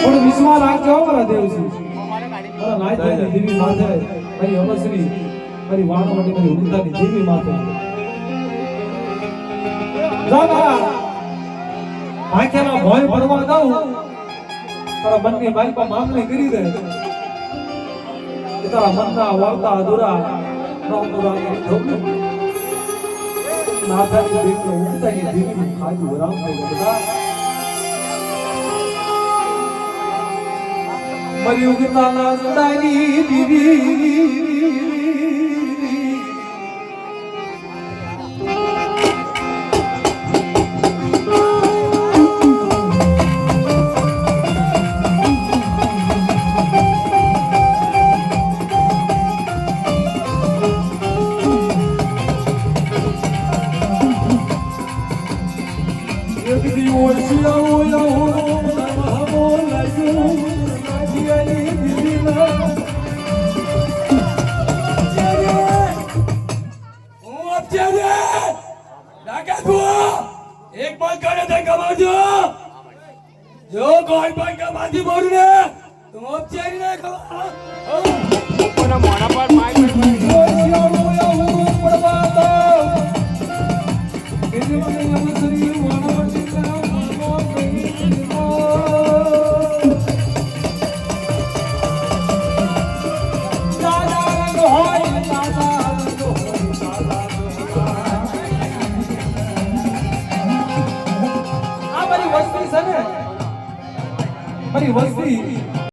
પણ વિશ્વાસ રાખજો મારા દેવજી મારા નાયકની દેવી માથે મારી અમશ્રી મારી વાણવટી મારી ઉદાની દેવી માથે જાના આંખેના ભોય ભરવા દઉં તારા મનની મારી પર મામલે કરી દે તારા મનના વાર્તા અધૂરા નવપુરા કરી નાથાની દેવી ઉદાની દેવી ખાજુ રામ થઈ ગયા મરી ઉગતાના સદાની દીવી एक बात करे थे कमा जो कोई बात का बाती बोल रहे तुम अब चेरी नहीं खा ऊपर मोड़ा पर माइक મારી વસ્તી